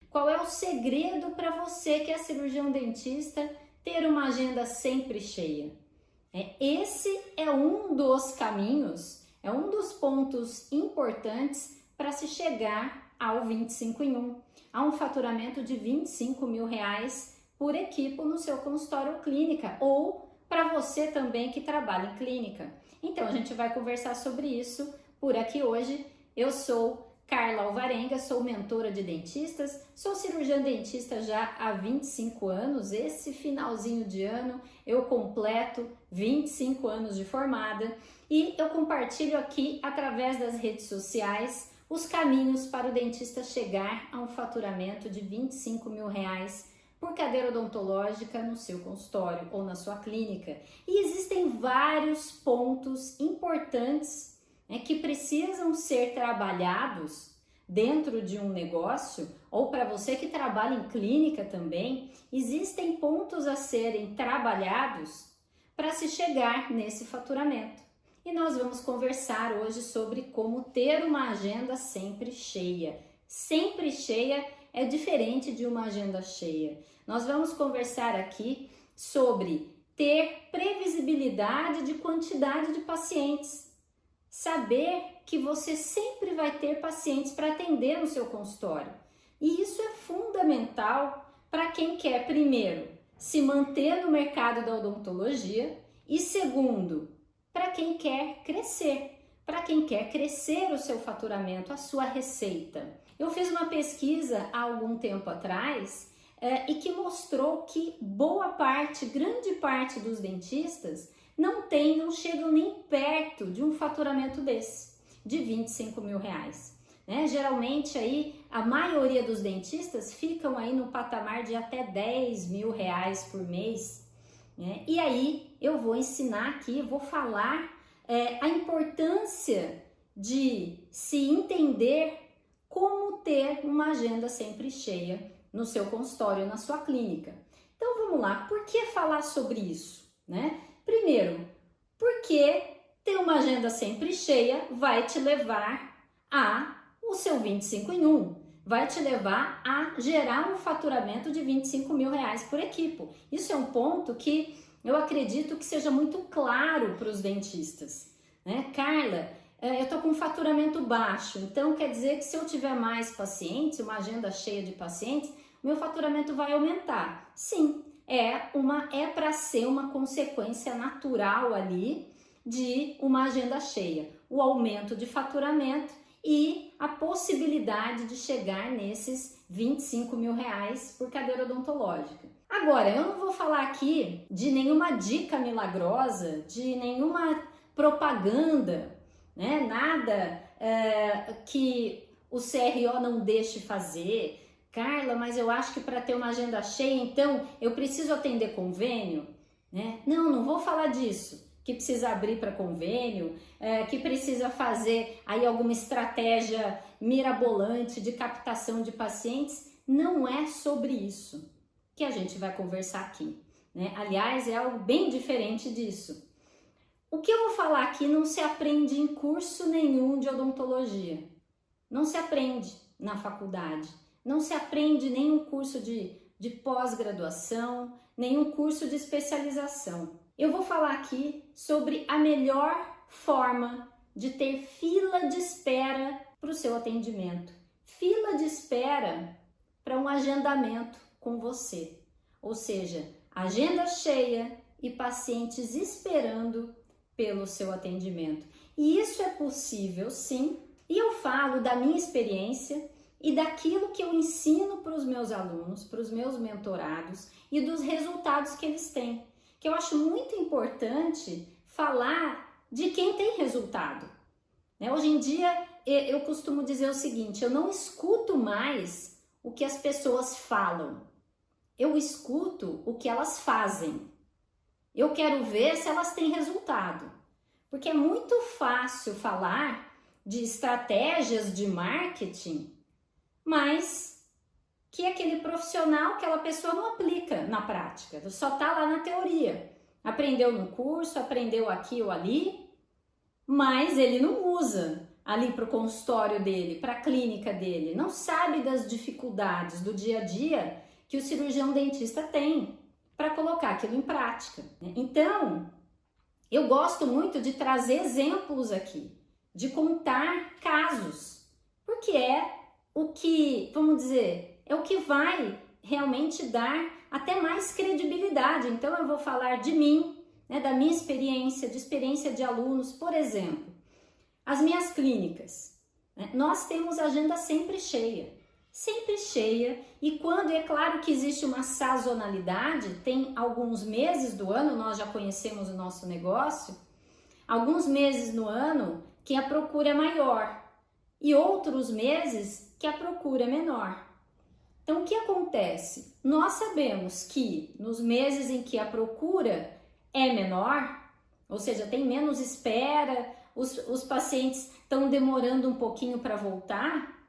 qual é o segredo para você que é cirurgião dentista ter uma agenda sempre cheia. Esse é um dos caminhos, é um dos pontos importantes para se chegar ao 25 em 1, a um faturamento de R$25 mil por equipe no seu consultório clínica ou para você também que trabalha em clínica. Então a gente vai conversar sobre isso por aqui hoje. Eu sou Carla Alvarenga, sou mentora de dentistas, sou cirurgiã dentista já há 25 anos, esse finalzinho de ano eu completo 25 anos de formada e eu compartilho aqui através das redes sociais os caminhos para o dentista chegar a um faturamento de R$25 mil por cadeira odontológica no seu consultório ou na sua clínica. E existem vários pontos importantes que precisam ser trabalhados dentro de um negócio, ou para você que trabalha em clínica também, existem pontos a serem trabalhados para se chegar nesse faturamento. E nós vamos conversar hoje sobre como ter uma agenda sempre cheia. Sempre cheia é diferente de uma agenda cheia. Nós vamos conversar aqui sobre ter previsibilidade de quantidade de pacientes. Saber que você sempre vai ter pacientes para atender no seu consultório. E isso é fundamental para quem quer, primeiro, se manter no mercado da odontologia e, segundo, para quem quer crescer o seu faturamento, a sua receita. Eu fiz uma pesquisa há algum tempo atrás e que mostrou que grande parte dos dentistas não chegam nem perto de um faturamento desse, de R$25 mil. Geralmente aí a maioria dos dentistas ficam aí no patamar de até R$10 mil por mês. E aí eu vou ensinar aqui, vou falar a importância de se entender como ter uma agenda sempre cheia no seu consultório, na sua clínica. Então vamos lá, por que falar sobre isso, Primeiro, porque ter uma agenda sempre cheia vai te levar o seu 25 em 1, vai te levar a gerar um faturamento de R$25 mil por equipe. Isso é um ponto que eu acredito que seja muito claro para os dentistas. Carla, eu estou com um faturamento baixo, então quer dizer que se eu tiver mais pacientes, uma agenda cheia de pacientes, meu faturamento vai aumentar. Sim. É para ser uma consequência natural ali de uma agenda cheia, o aumento de faturamento e a possibilidade de chegar nesses R$25 mil por cadeira odontológica. Agora, eu não vou falar aqui de nenhuma dica milagrosa, de nenhuma propaganda, nada que o CRO não deixe fazer. Carla, mas eu acho que para ter uma agenda cheia, então, eu preciso atender convênio, Não vou falar disso, que precisa abrir para convênio, que precisa fazer aí alguma estratégia mirabolante de captação de pacientes. Não é sobre isso que a gente vai conversar aqui, Aliás, é algo bem diferente disso. O que eu vou falar aqui não se aprende em curso nenhum de odontologia, não se aprende na faculdade. Não se aprende nenhum curso de pós-graduação, nenhum curso de especialização. Eu vou falar aqui sobre a melhor forma de ter fila de espera para o seu atendimento. Fila de espera para um agendamento com você. Ou seja, agenda cheia e pacientes esperando pelo seu atendimento. E isso é possível, sim. E eu falo da minha experiência e daquilo que eu ensino para os meus alunos, para os meus mentorados e dos resultados que eles têm. Que eu acho muito importante falar de quem tem resultado. Hoje em dia, eu costumo dizer o seguinte, eu não escuto mais o que as pessoas falam. Eu escuto o que elas fazem. Eu quero ver se elas têm resultado. Porque é muito fácil falar de estratégias de marketing, mas que aquele profissional, aquela pessoa não aplica na prática, só está lá na teoria. Aprendeu no curso, aprendeu aqui ou ali, mas ele não usa ali para o consultório dele, para a clínica dele, não sabe das dificuldades do dia a dia que o cirurgião dentista tem para colocar aquilo em prática. Então, eu gosto muito de trazer exemplos aqui, de contar casos, porque é o que, vamos dizer, é o que vai realmente dar até mais credibilidade. Então, eu vou falar de mim, né, da minha experiência, de experiência de alunos, por exemplo. As minhas clínicas, né, nós temos agenda sempre cheia, e quando, é claro que existe uma sazonalidade, tem alguns meses do ano, nós já conhecemos o nosso negócio, alguns meses no ano que a procura é maior e outros meses que a procura é menor. Então, o que acontece? Nós sabemos que nos meses em que a procura é menor, ou seja, tem menos espera, os pacientes estão demorando um pouquinho para voltar,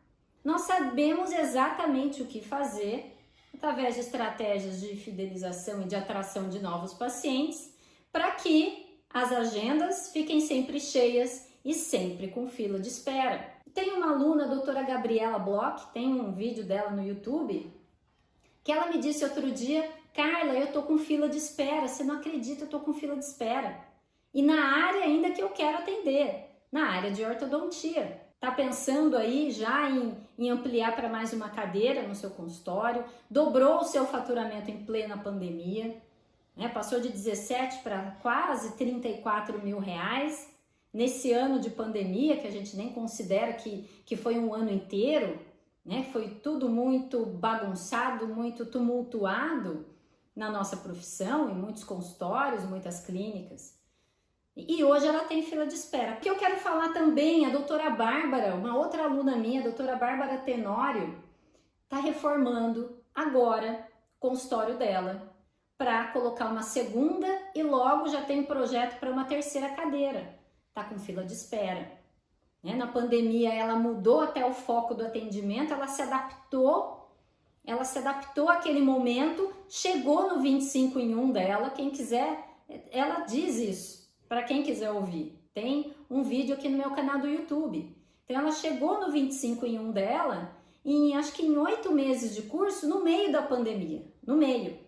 nós sabemos exatamente o que fazer através de estratégias de fidelização e de atração de novos pacientes para que as agendas fiquem sempre cheias e sempre com fila de espera. Tem uma aluna, a doutora Gabriela Bloch, tem um vídeo dela no YouTube, que ela me disse outro dia: Carla, eu tô com fila de espera, você não acredita, eu tô com fila de espera. E na área ainda que eu quero atender, na área de ortodontia. Tá pensando aí já em ampliar para mais uma cadeira no seu consultório, dobrou o seu faturamento em plena pandemia, né? Passou de 17 para quase 34 mil reais nesse ano de pandemia, que a gente nem considera que foi um ano inteiro, né? Foi tudo muito bagunçado, muito tumultuado na nossa profissão, em muitos consultórios, muitas clínicas. E hoje ela tem fila de espera. O que eu quero falar também, a doutora Bárbara, uma outra aluna minha, a doutora Bárbara Tenório, está reformando agora o consultório dela para colocar uma segunda e logo já tem um projeto para uma terceira cadeira. Está com fila de espera. Né? Na pandemia ela mudou até o foco do atendimento, ela se adaptou àquele momento, chegou no 25 em 1 dela, quem quiser, ela diz isso. Para quem quiser ouvir, tem um vídeo aqui no meu canal do YouTube. Então ela chegou no 25 em 1 dela, acho que em 8 meses de curso, no meio da pandemia, no meio.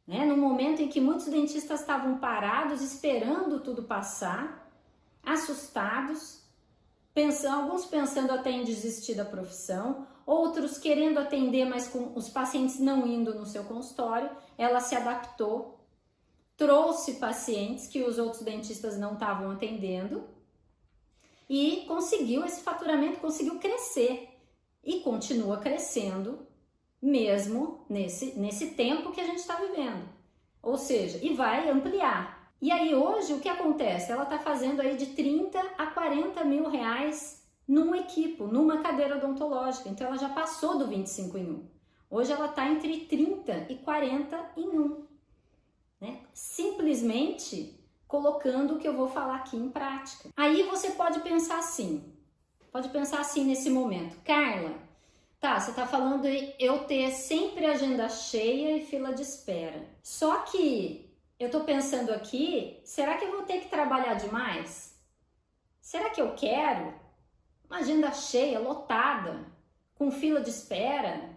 Né? No momento em que muitos dentistas estavam parados, esperando tudo passar, assustados, alguns pensando até em desistir da profissão, outros querendo atender, mas com os pacientes não indo no seu consultório, ela se adaptou, trouxe pacientes que os outros dentistas não estavam atendendo e conseguiu esse faturamento, conseguiu crescer e continua crescendo mesmo nesse tempo que a gente está vivendo. Ou seja, e vai ampliar. E aí hoje o que acontece? Ela está fazendo aí de 30 a 40 mil reais num equipo, numa cadeira odontológica. Então ela já passou do 25 em 1. Hoje ela está entre 30 e 40 em 1. Né? Simplesmente colocando o que eu vou falar aqui em prática. Aí você pode pensar assim nesse momento: Carla, tá, você tá falando de eu ter sempre agenda cheia e fila de espera. Só que eu tô pensando aqui, será que eu vou ter que trabalhar demais? Será que eu quero uma agenda cheia, lotada, com fila de espera?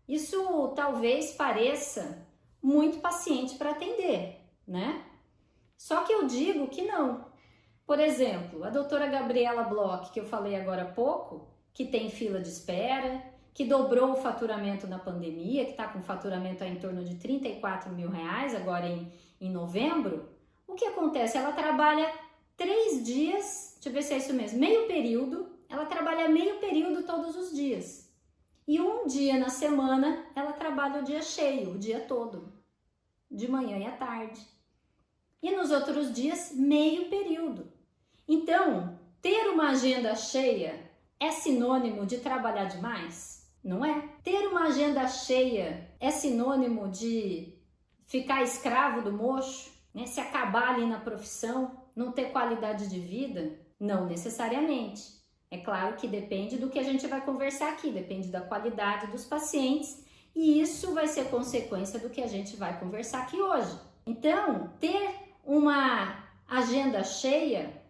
Isso talvez pareça muito paciente para atender, né? Só que eu digo que não. Por exemplo, a doutora Gabriela Bloch, que eu falei agora há pouco, que tem fila de espera, que dobrou o faturamento na pandemia, que está com faturamento em torno de 34 mil reais agora em novembro, o que acontece? Ela trabalha 3 dias, deixa eu ver se é isso mesmo, meio período, ela trabalha meio período todos os dias. E um dia na semana ela trabalha o dia cheio, o dia todo, de manhã e à tarde. E nos outros dias, meio período. Então, ter uma agenda cheia é sinônimo de trabalhar demais? Não é? Ter uma agenda cheia é sinônimo de ficar escravo do mocho, né? Se acabar ali na profissão, não ter qualidade de vida? Não necessariamente. É claro que depende do que a gente vai conversar aqui, depende da qualidade dos pacientes e isso vai ser consequência do que a gente vai conversar aqui hoje. Então, ter uma agenda cheia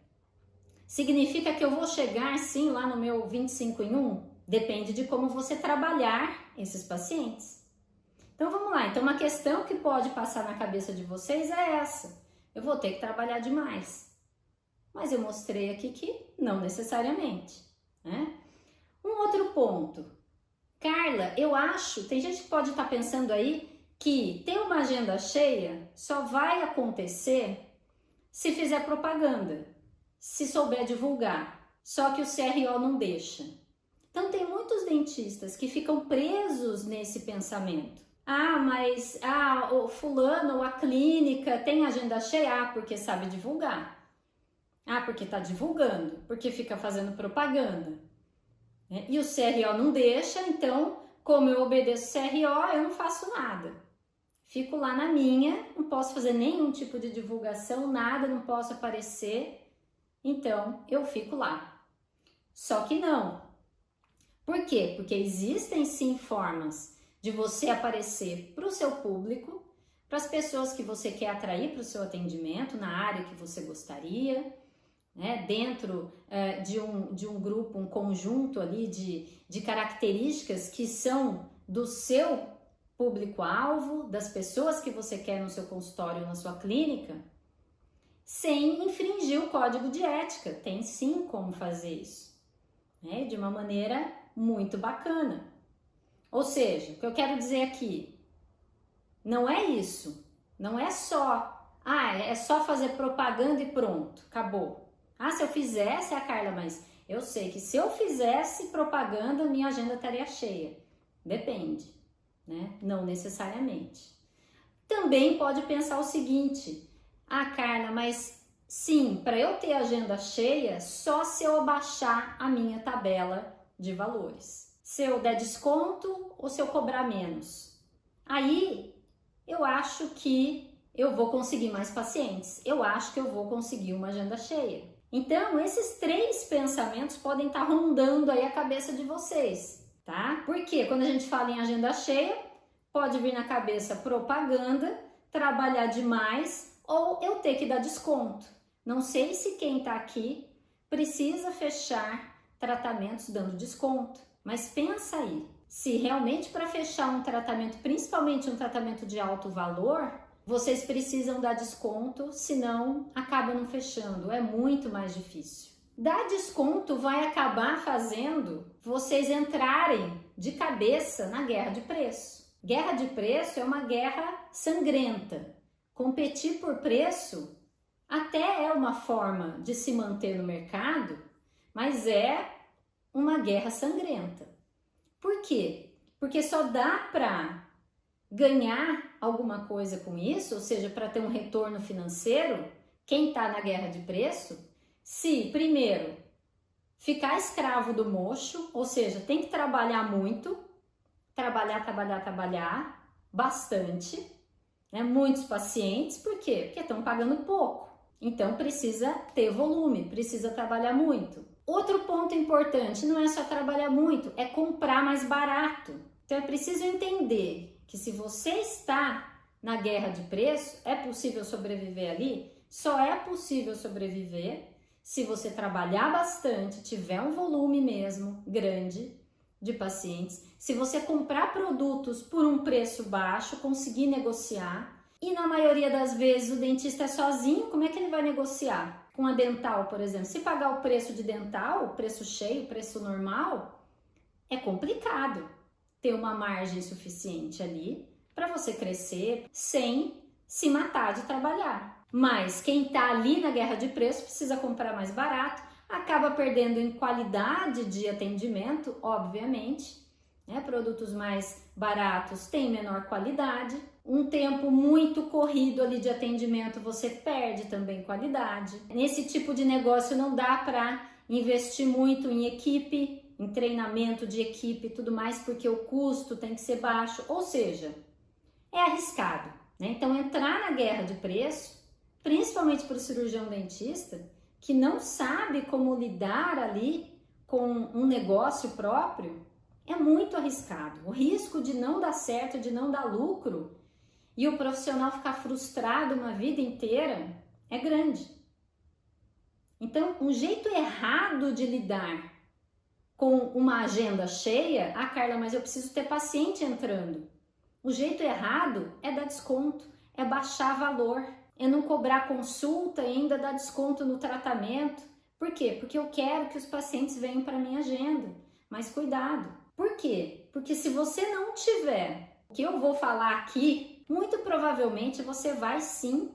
Significa que eu vou chegar sim lá no meu 25 em 1? Depende de como você trabalhar esses pacientes. Então vamos lá, então uma questão que pode passar na cabeça de vocês é essa: eu vou ter que trabalhar demais. Mas eu mostrei aqui que não necessariamente, né? Um outro ponto, Carla, eu acho, tem gente que pode estar pensando aí que ter uma agenda cheia só vai acontecer se fizer propaganda, se souber divulgar, só que o CRO não deixa. Então tem muitos dentistas que ficam presos nesse pensamento. Mas o fulano ou a clínica tem agenda cheia porque sabe divulgar. Porque está divulgando, porque fica fazendo propaganda. E o CRO não deixa, então, como eu obedeço o CRO, eu não faço nada. Fico lá na minha, não posso fazer nenhum tipo de divulgação, nada, não posso aparecer, então eu fico lá. Só que não. Por quê? Porque existem sim formas de você aparecer para o seu público, para as pessoas que você quer atrair para o seu atendimento, na área que você gostaria, né? Dentro de um grupo, um conjunto ali de características que são do seu público-alvo, das pessoas que você quer no seu consultório ou na sua clínica, sem infringir o código de ética. Tem sim como fazer isso, né? De uma maneira muito bacana. Ou seja, o que eu quero dizer aqui, não é isso, não é só, é só fazer propaganda e pronto, acabou. Se eu fizesse, Carla, mas eu sei que se eu fizesse propaganda, minha agenda estaria cheia. Depende, né? Não necessariamente. Também pode pensar o seguinte: Carla, mas sim, para eu ter agenda cheia, só se eu abaixar a minha tabela de valores. Se eu der desconto ou se eu cobrar menos. Aí eu acho que eu vou conseguir mais pacientes. Eu acho que eu vou conseguir uma agenda cheia. Então, esses 3 pensamentos podem estar rondando aí a cabeça de vocês, tá? Porque quando a gente fala em agenda cheia, pode vir na cabeça propaganda, trabalhar demais ou eu ter que dar desconto. Não sei se quem tá aqui precisa fechar tratamentos dando desconto, mas pensa aí, se realmente para fechar um tratamento, principalmente um tratamento de alto valor, vocês precisam dar desconto, senão acaba não fechando, é muito mais difícil. Dar desconto vai acabar fazendo vocês entrarem de cabeça na guerra de preço. Guerra de preço é uma guerra sangrenta. Competir por preço até é uma forma de se manter no mercado, mas é uma guerra sangrenta. Por quê? Porque só dá para ganhar alguma coisa com isso, ou seja, para ter um retorno financeiro, quem está na guerra de preço, se primeiro ficar escravo do mocho, ou seja, tem que trabalhar muito, trabalhar bastante, né? Muitos pacientes, por quê? Porque estão pagando pouco, então precisa ter volume, precisa trabalhar muito. Outro ponto importante, não é só trabalhar muito, é comprar mais barato. Então é preciso entender que se você está na guerra de preço, é possível sobreviver ali? Só é possível sobreviver se você trabalhar bastante, tiver um volume mesmo grande de pacientes, se você comprar produtos por um preço baixo, conseguir negociar. E na maioria das vezes o dentista é sozinho, como é que ele vai negociar? Com a dental, por exemplo, se pagar o preço de dental, o preço cheio, o preço normal, é complicado ter uma margem suficiente ali para você crescer sem se matar de trabalhar. Mas quem está ali na guerra de preço precisa comprar mais barato, acaba perdendo em qualidade de atendimento, obviamente, né? Produtos mais baratos têm menor qualidade, um tempo muito corrido ali de atendimento você perde também qualidade. Nesse tipo de negócio não dá para investir muito em equipe, em treinamento de equipe e tudo mais, porque o custo tem que ser baixo, ou seja, é arriscado, né? Então entrar na guerra de preço, principalmente para o cirurgião dentista, que não sabe como lidar ali com um negócio próprio, é muito arriscado. O risco de não dar certo, de não dar lucro e o profissional ficar frustrado uma vida inteira é grande. Então, um jeito errado de lidar com uma agenda cheia, Carla, mas eu preciso ter paciente entrando. O jeito errado é dar desconto, é baixar valor, é não cobrar consulta e ainda dar desconto no tratamento. Por quê? Porque eu quero que os pacientes venham para minha agenda. Mas cuidado. Por quê? Porque se você não tiver o que eu vou falar aqui, muito provavelmente você vai sim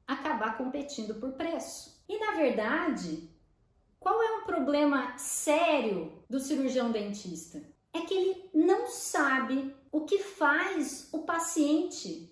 acabar competindo por preço. E na verdade, qual é um problema sério do cirurgião dentista? É que ele não sabe o que faz o paciente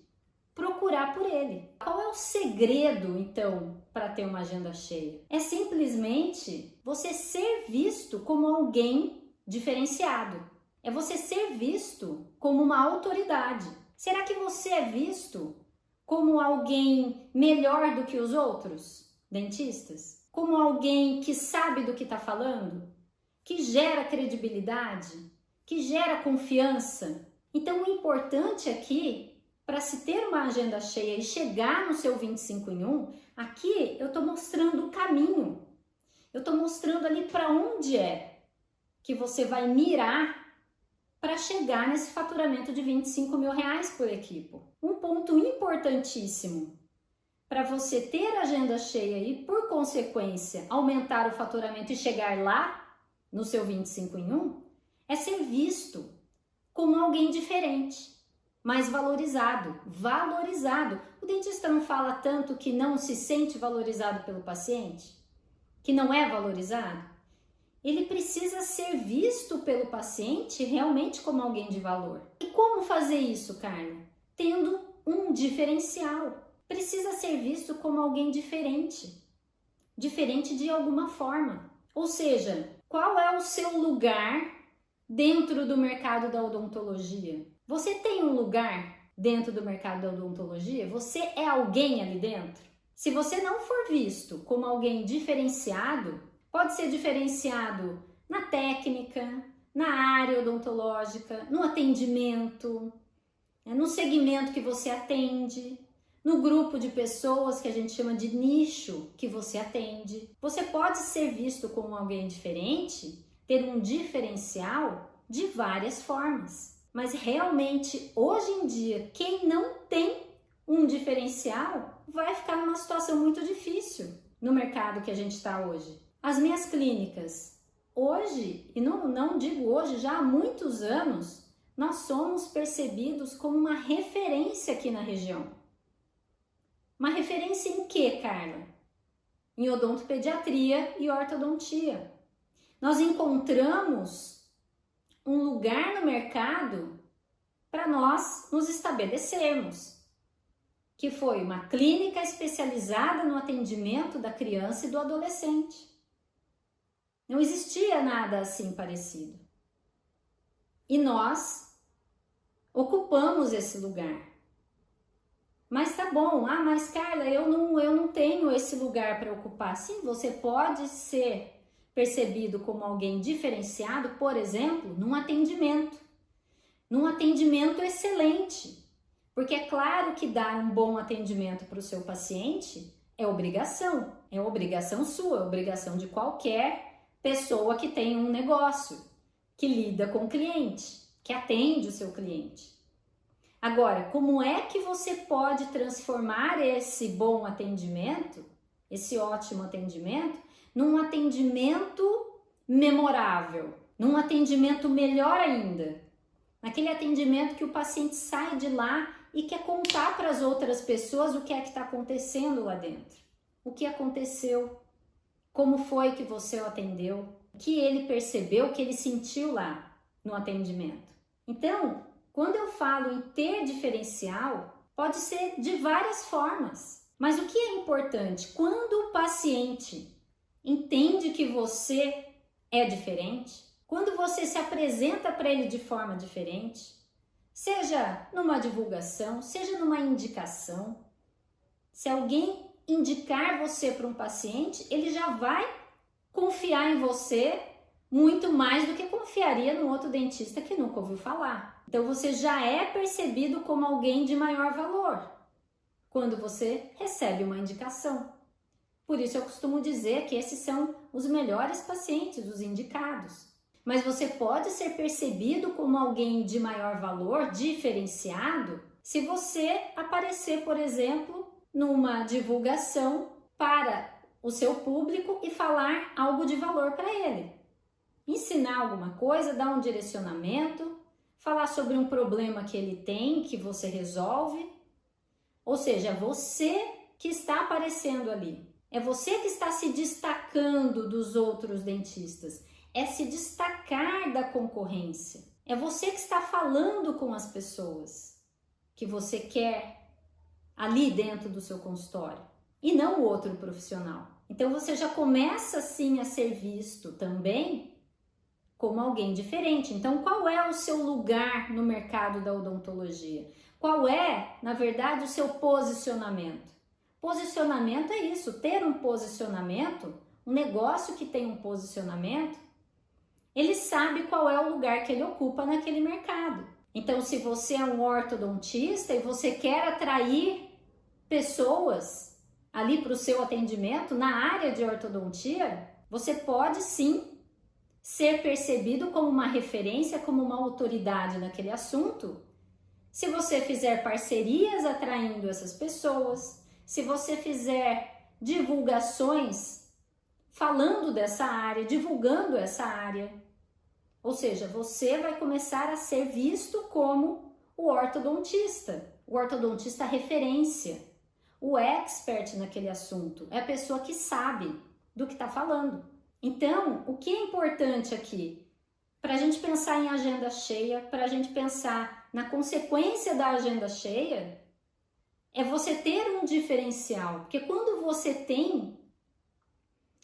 procurar por ele. Qual é o segredo, então, para ter uma agenda cheia? É simplesmente você ser visto como alguém diferenciado. É você ser visto como uma autoridade. Será que você é visto como alguém melhor do que os outros dentistas? Como alguém que sabe do que está falando? Que gera credibilidade? Que gera confiança? Então, o importante aqui, para se ter uma agenda cheia e chegar no seu 25 em 1, aqui eu estou mostrando o caminho. Eu estou mostrando ali para onde é que você vai mirar para chegar nesse faturamento de R$25 mil por equipe. Um ponto importantíssimo para você ter agenda cheia e, por consequência, aumentar o faturamento e chegar lá no seu 25 em 1, é ser visto como alguém diferente, mais valorizado. Valorizado. O dentista não fala tanto que não se sente valorizado pelo paciente? Que não é valorizado? Ele precisa ser visto pelo paciente realmente como alguém de valor. E como fazer isso, Carla? Tendo um diferencial. Precisa ser visto como alguém diferente. Diferente de alguma forma. Ou seja, qual é o seu lugar dentro do mercado da odontologia? Você tem um lugar dentro do mercado da odontologia? Você é alguém ali dentro? Se você não for visto como alguém diferenciado, pode ser diferenciado na técnica, na área odontológica, no atendimento, no segmento que você atende, no grupo de pessoas que a gente chama de nicho que você atende. Você pode ser visto como alguém diferente, ter um diferencial de várias formas. Mas realmente, hoje em dia, quem não tem um diferencial vai ficar numa situação muito difícil no mercado que a gente está hoje. As minhas clínicas, hoje, e não digo hoje, já há muitos anos, nós somos percebidos como uma referência aqui na região. Uma referência em quê, Carla? Em odontopediatria e ortodontia. Nós encontramos um lugar no mercado para nós nos estabelecermos, que foi uma clínica especializada no atendimento da criança e do adolescente. Não existia nada assim parecido. E nós ocupamos esse lugar. Mas tá bom, mas Carla, eu não tenho esse lugar para ocupar. Sim, você pode ser percebido como alguém diferenciado, por exemplo, num atendimento excelente. Porque é claro que dar um bom atendimento para o seu paciente é obrigação sua, é obrigação de qualquer pessoa que tem um negócio, que lida com o cliente, que atende o seu cliente. Agora, como é que você pode transformar esse bom atendimento, esse ótimo atendimento, num atendimento memorável, num atendimento melhor ainda? Naquele atendimento que o paciente sai de lá e quer contar para as outras pessoas o que é que está acontecendo lá dentro. O que aconteceu, como foi que você o atendeu, o que ele percebeu, o que ele sentiu lá no atendimento. Então, quando eu falo em ter diferencial, pode ser de várias formas. Mas o que é importante? Quando o paciente entende que você é diferente, quando você se apresenta para ele de forma diferente, seja numa divulgação, seja numa indicação, se alguém indicar você para um paciente, ele já vai confiar em você muito mais do que confiaria num outro dentista que nunca ouviu falar. Então você já é percebido como alguém de maior valor quando você recebe uma indicação. Por isso eu costumo dizer que esses são os melhores pacientes, os indicados. Mas você pode ser percebido como alguém de maior valor, diferenciado, se você aparecer, por exemplo, numa divulgação para o seu público e falar algo de valor para ele. Ensinar alguma coisa, dar um direcionamento, falar sobre um problema que ele tem, que você resolve. Ou seja, é você que está aparecendo ali. É você que está se destacando dos outros dentistas. É se destacar da concorrência. É você que está falando com as pessoas que você quer ali dentro do seu consultório e não o outro profissional. Então você já começa assim a ser visto também como alguém diferente. Então qual é o seu lugar no mercado da odontologia? Qual é, na verdade, o seu posicionamento? Posicionamento é isso, ter um posicionamento, um negócio que tem um posicionamento, ele sabe qual é o lugar que ele ocupa naquele mercado. Então, se você é um ortodontista e você quer atrair pessoas ali para o seu atendimento na área de ortodontia, você pode sim ser percebido como uma referência, como uma autoridade naquele assunto, se você fizer parcerias atraindo essas pessoas, se você fizer divulgações falando dessa área, divulgando essa área. Ou seja, você vai começar a ser visto como o ortodontista referência, o expert naquele assunto, é a pessoa que sabe do que está falando. Então, o que é importante aqui? Para a gente pensar em agenda cheia, para a gente pensar na consequência da agenda cheia, é você ter um diferencial. Porque quando você tem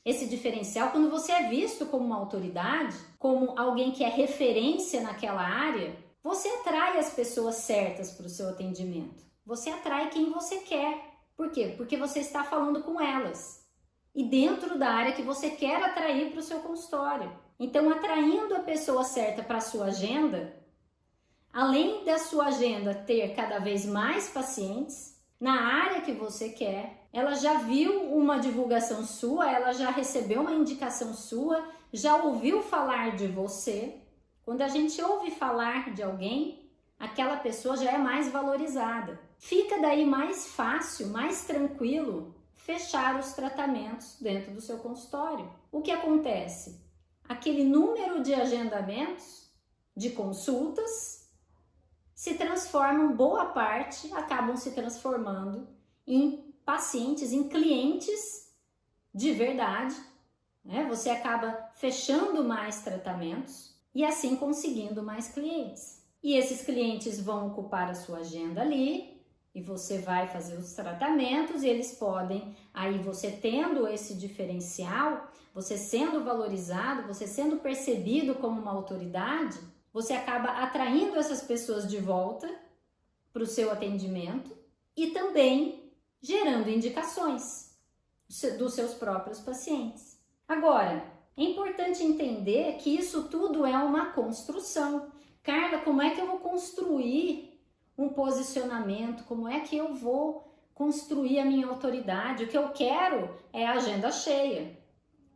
esse diferencial, quando você é visto como uma autoridade, como alguém que é referência naquela área, você atrai as pessoas certas para o seu atendimento. Você atrai quem você quer. Por quê? Porque você está falando com elas. E dentro da área que você quer atrair para o seu consultório. Então, atraindo a pessoa certa para a sua agenda, além da sua agenda ter cada vez mais pacientes, na área que você quer, ela já viu uma divulgação sua, ela já recebeu uma indicação sua, já ouviu falar de você. Quando a gente ouve falar de alguém, aquela pessoa já é mais valorizada. Fica daí mais fácil, mais tranquilo fechar os tratamentos dentro do seu consultório. O que acontece? Aquele número de agendamentos, de consultas, se transformam, boa parte, acabam se transformando em pacientes, em clientes de verdade, né? Você acaba fechando mais tratamentos e assim conseguindo mais clientes. E esses clientes vão ocupar a sua agenda ali e você vai fazer os tratamentos e eles podem, aí você tendo esse diferencial, você sendo valorizado, você sendo percebido como uma autoridade, você acaba atraindo essas pessoas de volta para o seu atendimento e também gerando indicações dos seus próprios pacientes. Agora, é importante entender que isso tudo é uma construção. Carla, como é que eu vou construir um posicionamento? Como é que eu vou construir a minha autoridade? O que eu quero é a agenda cheia.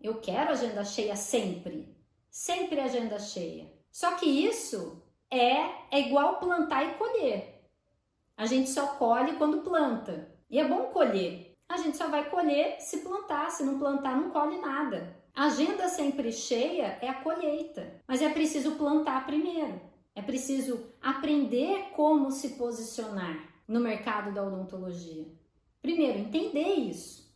Eu quero agenda cheia sempre. Sempre agenda cheia. Só que isso é igual plantar e colher. A gente só colhe quando planta. E é bom colher. A gente só vai colher se plantar. Se não plantar, não colhe nada. A agenda sempre cheia é a colheita. Mas é preciso plantar primeiro. É preciso aprender como se posicionar no mercado da odontologia. Primeiro, entender isso.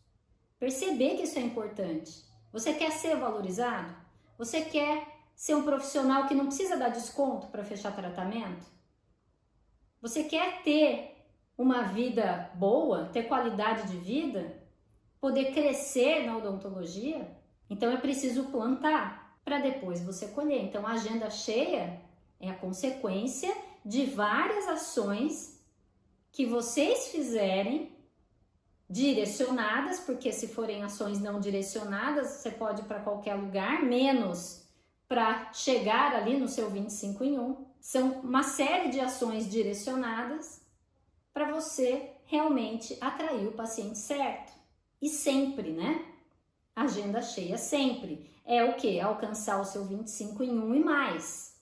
Perceber que isso é importante. Você quer ser valorizado? Você quer ser um profissional que não precisa dar desconto para fechar tratamento? Você quer ter uma vida boa, ter qualidade de vida, poder crescer na odontologia? Então é preciso plantar para depois você colher. Então a agenda cheia é a consequência de várias ações que vocês fizerem direcionadas, porque se forem ações não direcionadas, você pode ir para qualquer lugar, menos para chegar ali no seu 25 em 1. São uma série de ações direcionadas para você realmente atrair o paciente certo. e sempre, né? Agenda cheia sempre. É o quê? Alcançar o seu 25 em 1 e mais.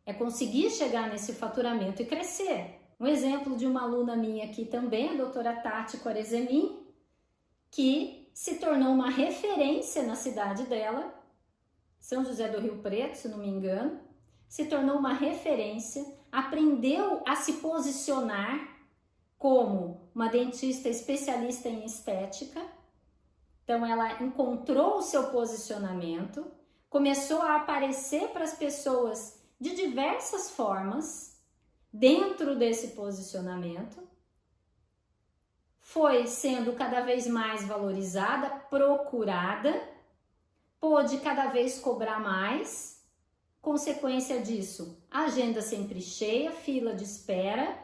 É conseguir chegar nesse faturamento e crescer. Um exemplo de uma aluna minha aqui também, a doutora Tati Quarezemin, que se tornou uma referência na cidade dela, São José do Rio Preto, se não me engano, se tornou uma referência, aprendeu a se posicionar como uma dentista especialista em estética. Então ela encontrou o seu posicionamento, começou a aparecer para as pessoas de diversas formas dentro desse posicionamento, foi sendo cada vez mais valorizada, procurada, pôde cada vez cobrar mais. Consequência disso, agenda sempre cheia, fila de espera,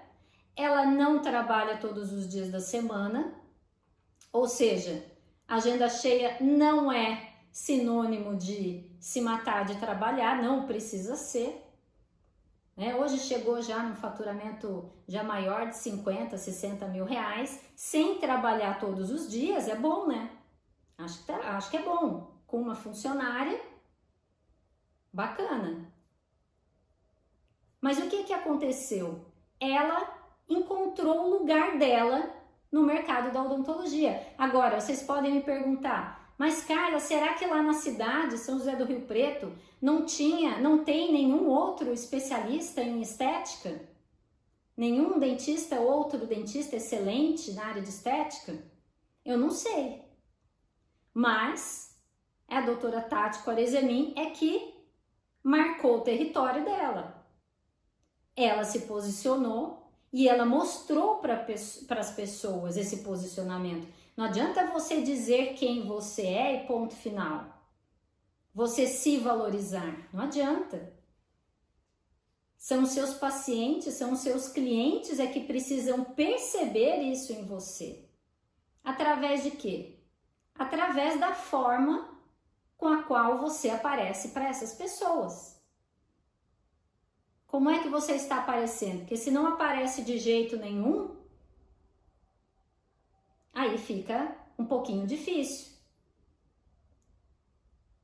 ela não trabalha todos os dias da semana, ou seja, agenda cheia não é sinônimo de se matar de trabalhar, não precisa ser. Né? Hoje chegou já no faturamento já maior de 50, 60 mil reais, sem trabalhar todos os dias, é bom, né? Acho que é bom. Com uma funcionária, bacana. Mas o que aconteceu? Ela encontrou o lugar dela no mercado da odontologia. Agora, vocês podem me perguntar, mas Carla, será que lá na cidade, São José do Rio Preto, não tem nenhum outro especialista em estética? Nenhum dentista, outro dentista excelente na área de estética? Eu não sei. Mas a doutora Tati Quarezemin é que marcou o território dela. Ela se posicionou e ela mostrou para as pessoas esse posicionamento. Não adianta você dizer quem você é e ponto final. Você se valorizar. Não adianta. São os seus pacientes, são os seus clientes é que precisam perceber isso em você. Através de quê? Através da forma com a qual você aparece para essas pessoas. Como é que você está aparecendo? Porque se não aparece de jeito nenhum, aí fica um pouquinho difícil.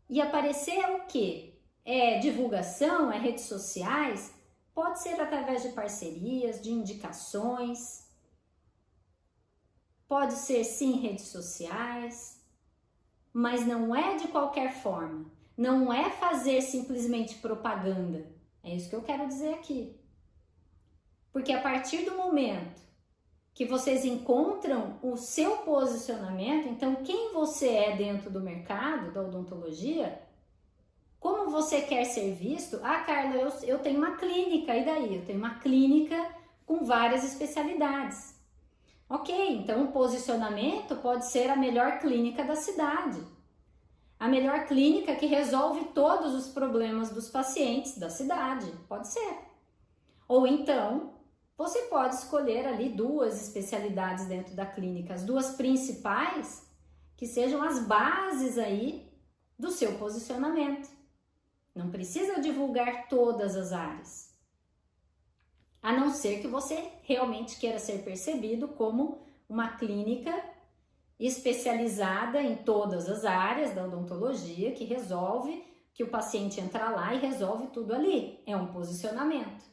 E aparecer é o quê? É divulgação, é redes sociais? Pode ser através de parcerias, de indicações. Pode ser sim redes sociais. Mas não é de qualquer forma. Não é fazer simplesmente propaganda. É isso que eu quero dizer aqui. Porque a partir do momento que vocês encontram o seu posicionamento, então quem você é dentro do mercado da odontologia, como você quer ser visto? Ah, Carla, eu tenho uma clínica, e daí? Eu tenho uma clínica com várias especialidades. Ok, então o posicionamento pode ser a melhor clínica da cidade. A melhor clínica que resolve todos os problemas dos pacientes da cidade, pode ser. Ou então, você pode escolher ali 2 especialidades dentro da clínica, as 2 principais, que sejam as bases aí do seu posicionamento. Não precisa divulgar todas as áreas. A não ser que você realmente queira ser percebido como uma clínica especializada em todas as áreas da odontologia, que resolve, que o paciente entra lá e resolve tudo ali. É um posicionamento.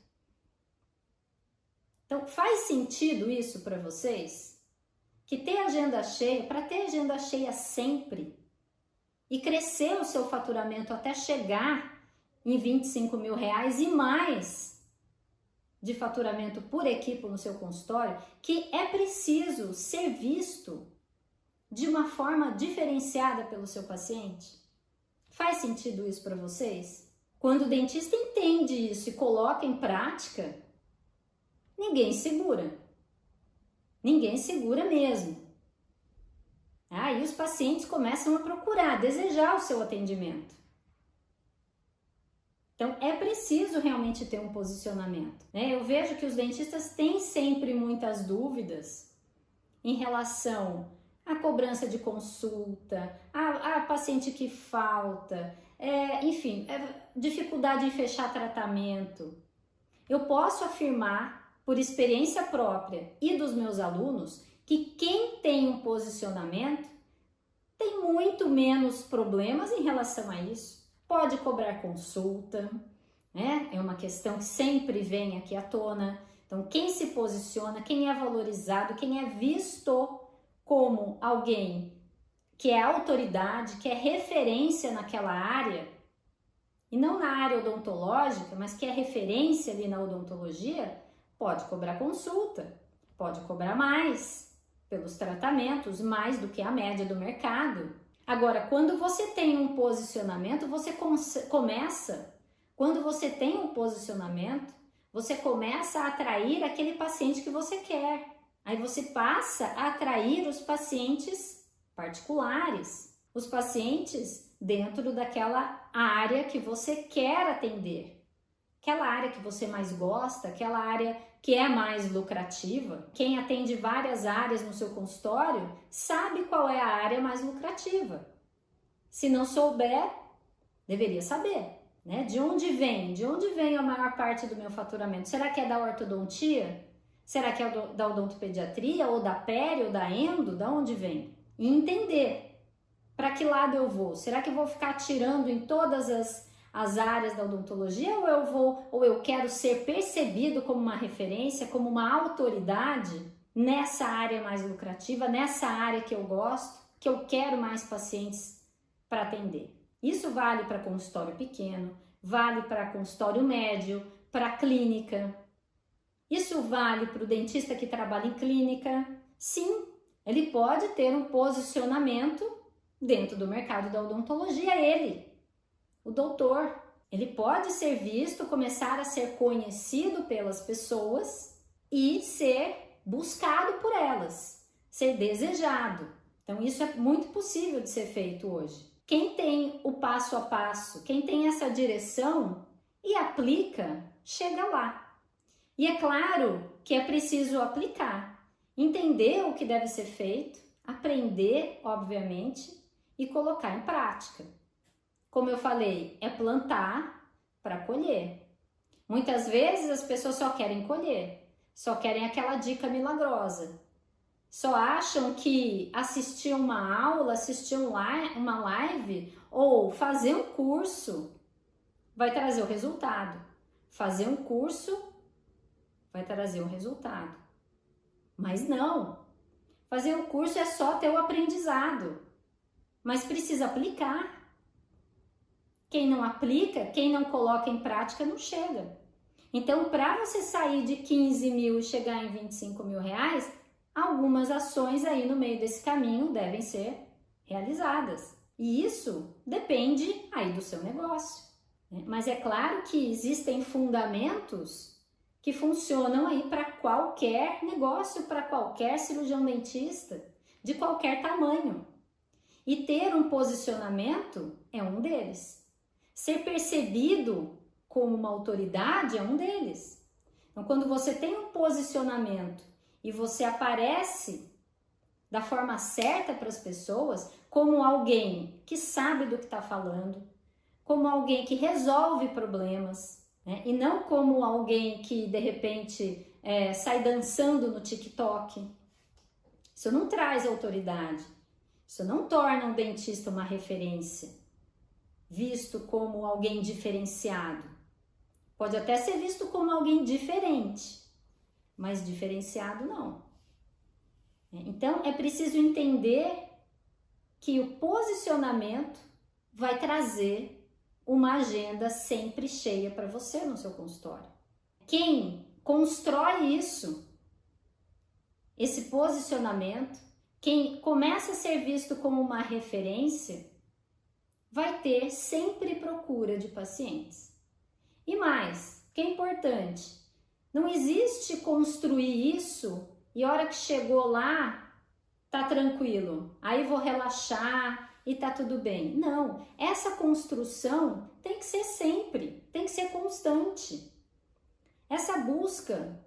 Então, faz sentido isso para vocês? Que ter agenda cheia, para ter agenda cheia sempre e crescer o seu faturamento até chegar em 25 mil reais e mais de faturamento por equipe no seu consultório, que é preciso ser visto de uma forma diferenciada pelo seu paciente? Faz sentido isso para vocês? Quando o dentista entende isso e coloca em prática, ninguém segura. Ninguém segura mesmo. Aí os pacientes começam a procurar, a desejar o seu atendimento. Então, é preciso realmente ter um posicionamento, né? Eu vejo que os dentistas têm sempre muitas dúvidas em relação à cobrança de consulta, a paciente que falta, enfim, dificuldade em fechar tratamento. Eu posso afirmar, por experiência própria e dos meus alunos, que quem tem um posicionamento muito menos problemas em relação a isso. Pode cobrar consulta, né? É uma questão que sempre vem aqui à tona. Então, quem se posiciona, quem é valorizado, quem é visto como alguém que é autoridade, que é referência naquela área, e não na área odontológica, mas que é referência ali na odontologia, pode cobrar consulta, pode cobrar mais pelos tratamentos, mais do que a média do mercado. Agora, quando você tem um posicionamento, quando você tem um posicionamento, você começa a atrair aquele paciente que você quer. Aí você passa a atrair os pacientes particulares, os pacientes dentro daquela área que você quer atender, aquela área que você mais gosta, aquela área que é mais lucrativa. Quem atende várias áreas no seu consultório sabe qual é a área mais lucrativa. Se não souber, deveria saber, né? De onde vem a maior parte do meu faturamento? Será que é da ortodontia? Será que é da odontopediatria, ou da peri, ou da endo? Da onde vem? E entender para que lado eu vou. Será que eu vou ficar atirando em todas as áreas da odontologia, ou eu quero ser percebido como uma referência, como uma autoridade nessa área mais lucrativa, nessa área que eu gosto, que eu quero mais pacientes para atender? Isso vale para consultório pequeno, vale para consultório médio, para clínica. Isso vale para o dentista que trabalha em clínica. Sim, ele pode ter um posicionamento dentro do mercado da odontologia, o doutor. Ele pode ser visto, começar a ser conhecido pelas pessoas e ser buscado por elas, ser desejado. Então isso é muito possível de ser feito hoje. Quem tem o passo a passo, quem tem essa direção e aplica, chega lá. E é claro que é preciso aplicar, entender o que deve ser feito, aprender, obviamente, e colocar em prática. Como eu falei, é plantar para colher. Muitas vezes as pessoas só querem colher, só querem aquela dica milagrosa. Só acham que assistir uma aula, assistir uma live ou fazer um curso vai trazer o resultado. Fazer um curso vai trazer o resultado. Mas não. Fazer um curso é só ter o aprendizado. Mas precisa aplicar. Quem não aplica, quem não coloca em prática, não chega. Então, para você sair de 15 mil e chegar em 25 mil reais, algumas ações aí no meio desse caminho devem ser realizadas. E isso depende aí do seu negócio, né? Mas é claro que existem fundamentos que funcionam aí para qualquer negócio, para qualquer cirurgião dentista, de qualquer tamanho. E ter um posicionamento é um deles. Ser percebido como uma autoridade é um deles. Então, quando você tem um posicionamento e você aparece da forma certa para as pessoas, como alguém que sabe do que está falando, como alguém que resolve problemas, né? E não como alguém que de repente sai dançando no TikTok. Isso não traz autoridade, isso não torna um dentista uma referência, visto como alguém diferenciado. Pode até ser visto como alguém diferente, mas diferenciado não. Então é preciso entender que o posicionamento vai trazer uma agenda sempre cheia para você no seu consultório. Quem constrói isso, esse posicionamento, quem começa a ser visto como uma referência, vai ter sempre procura de pacientes. E mais, que é importante, não existe construir isso e a hora que chegou lá, tá tranquilo, aí vou relaxar e tá tudo bem. Não, essa construção tem que ser sempre, tem que ser constante. Essa busca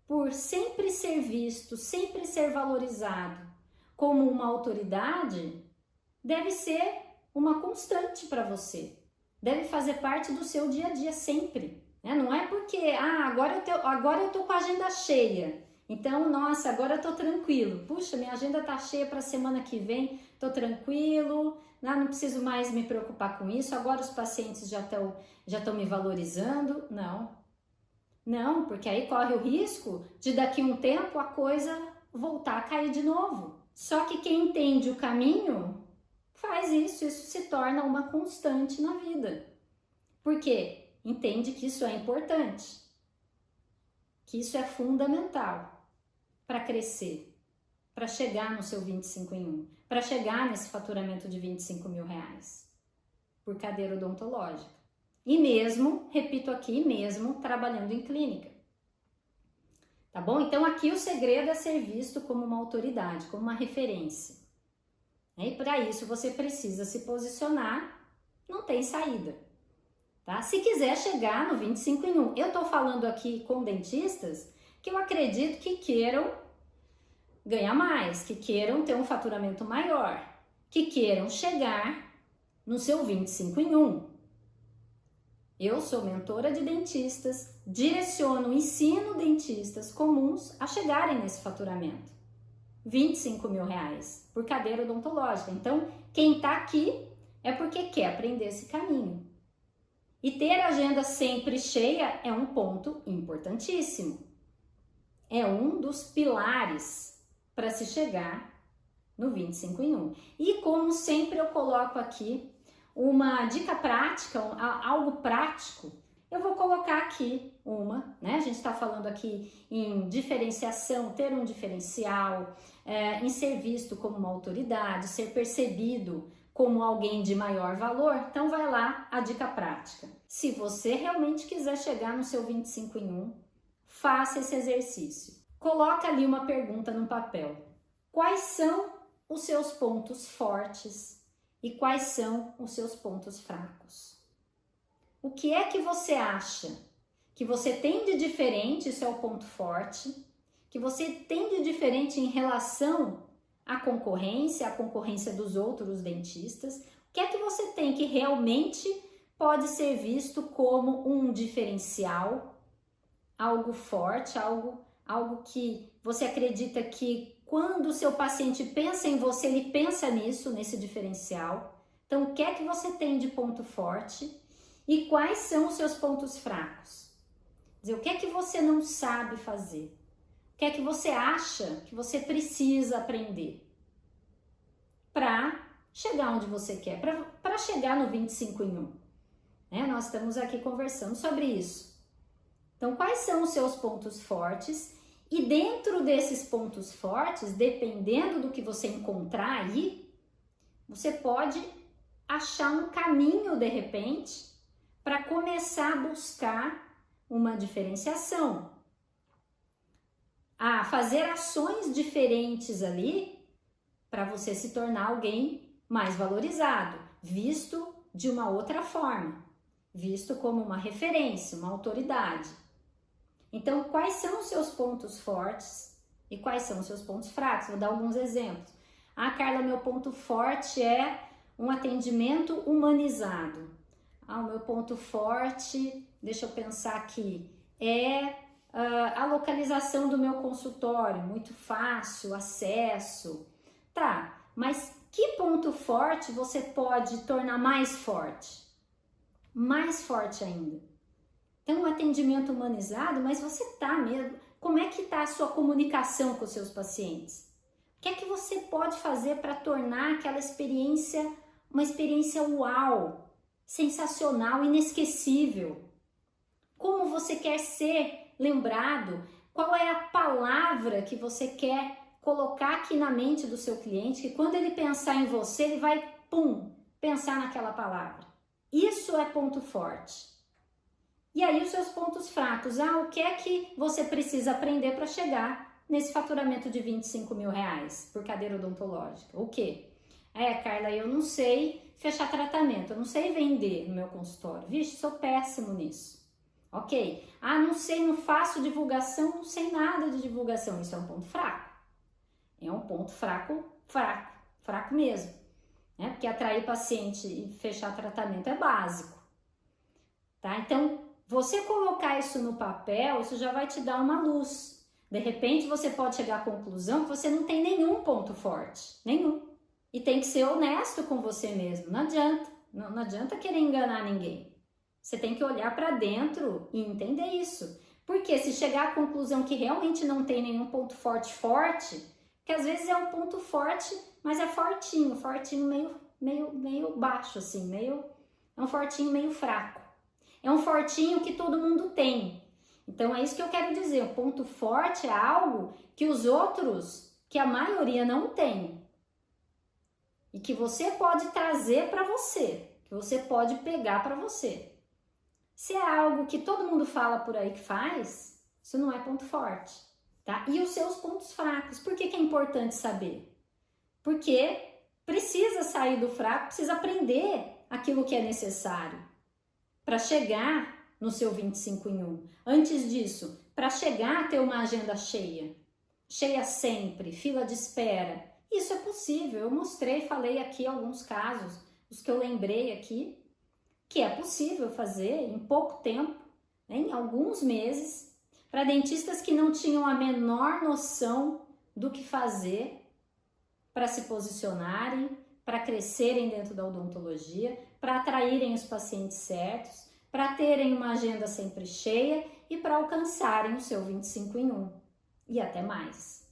por sempre ser visto, sempre ser valorizado como uma autoridade, deve ser uma constante para você. Deve fazer parte do seu dia a dia sempre, né? Não é porque agora eu tô com a agenda cheia, Então, nossa, agora eu tô tranquilo. Puxa, minha agenda tá cheia para semana que vem, tô tranquilo, não preciso mais me preocupar com isso. Agora os pacientes já estão me valorizando. Não, porque aí corre o risco de daqui a um tempo a coisa voltar a cair de novo. Só que quem entende o caminho faz isso se torna uma constante na vida. Por quê? Entende que isso é importante, que isso é fundamental para crescer, para chegar no seu 25 em 1, para chegar nesse faturamento de 25 mil reais por cadeira odontológica. E mesmo, repito aqui, mesmo trabalhando em clínica. Tá bom? Então aqui o segredo é ser visto como uma autoridade, como uma referência. E para isso você precisa se posicionar, não tem saída. Tá? Se quiser chegar no 25 em 1, eu tô falando aqui com dentistas que eu acredito que queiram ganhar mais, que queiram ter um faturamento maior, que queiram chegar no seu 25 em 1. Eu sou mentora de dentistas, direciono, ensino dentistas comuns a chegarem nesse faturamento. 25 mil reais por cadeira odontológica. Então, quem tá aqui é porque quer aprender esse caminho. E ter a agenda sempre cheia é um ponto importantíssimo. É um dos pilares para se chegar no 25 em 1. E como sempre eu coloco aqui uma dica prática, algo prático, eu vou colocar aqui né? A gente está falando aqui em diferenciação, ter um diferencial, em ser visto como uma autoridade, ser percebido como alguém de maior valor. Então vai lá a dica prática. Se você realmente quiser chegar no seu 25 em 1, faça esse exercício. Coloca ali uma pergunta no papel. Quais são os seus pontos fortes e quais são os seus pontos fracos? O que é que você acha que você tem de diferente, isso é o ponto forte, que você tem de diferente em relação à concorrência dos outros dentistas? O que é que você tem que realmente pode ser visto como um diferencial, algo forte, algo que você acredita que quando o seu paciente pensa em você, ele pensa nesse diferencial. Então, o que é que você tem de ponto forte e quais são os seus pontos fracos? Quer dizer, o que é que você não sabe fazer? O que é que você acha que você precisa aprender para chegar onde você quer, para chegar no 25 em 1? Né? Nós estamos aqui conversando sobre isso. Então, quais são os seus pontos fortes? E dentro desses pontos fortes, dependendo do que você encontrar aí, você pode achar um caminho, de repente, para começar a buscar uma diferenciação, a fazer ações diferentes ali para você se tornar alguém mais valorizado, visto de uma outra forma, visto como uma referência, uma autoridade. Então, quais são os seus pontos fortes e quais são os seus pontos fracos? Vou dar alguns exemplos. Ah, Carla, meu ponto forte é um atendimento humanizado. Ah, o meu ponto forte, deixa eu pensar aqui, é a localização do meu consultório, muito fácil, acesso. Tá, mas que ponto forte você pode tornar mais forte? Mais forte ainda. Então, um atendimento humanizado, mas você tá mesmo, como é que tá a sua comunicação com os seus pacientes? O que é que você pode fazer para tornar aquela experiência uma experiência uau? Sensacional, inesquecível. Como você quer ser lembrado? Qual é a palavra que você quer colocar aqui na mente do seu cliente, que quando ele pensar em você, ele vai, pensar naquela palavra. Isso é ponto forte. E aí os seus pontos fracos. Ah, o que é que você precisa aprender para chegar nesse faturamento de 25 mil reais por cadeira odontológica? O quê? Carla, eu não sei fechar tratamento, eu não sei vender no meu consultório. Vixe, sou péssimo nisso. Ok. Ah, não sei, não faço divulgação, não sei nada de divulgação. Isso é um ponto fraco. É um ponto fraco mesmo. Né? Porque atrair paciente e fechar tratamento é básico. Tá? Então, você colocar isso no papel, isso já vai te dar uma luz. De repente você pode chegar à conclusão que você não tem nenhum ponto forte, nenhum. E tem que ser honesto com você mesmo, não adianta, não adianta querer enganar ninguém. Você tem que olhar para dentro e entender isso. Porque se chegar à conclusão que realmente não tem nenhum ponto forte, que às vezes é um ponto forte, mas é fortinho meio baixo assim, é um fortinho meio fraco. É um fortinho que todo mundo tem. Então é isso que eu quero dizer, o ponto forte é algo que os outros, que a maioria não tem. E que você pode trazer para você, que você pode pegar para você. Se é algo que todo mundo fala por aí que faz, isso não é ponto forte, tá? E os seus pontos fracos, por que é importante saber? Porque precisa sair do fraco, precisa aprender aquilo que é necessário para chegar no seu 25 em 1. Antes disso, para chegar a ter uma agenda cheia sempre, fila de espera, isso é possível. Eu mostrei, falei aqui alguns casos, os que eu lembrei aqui, que é possível fazer em pouco tempo, né, em alguns meses, para dentistas que não tinham a menor noção do que fazer para se posicionarem, para crescerem dentro da odontologia, para atraírem os pacientes certos, para terem uma agenda sempre cheia e para alcançarem o seu 25 em 1 e até mais.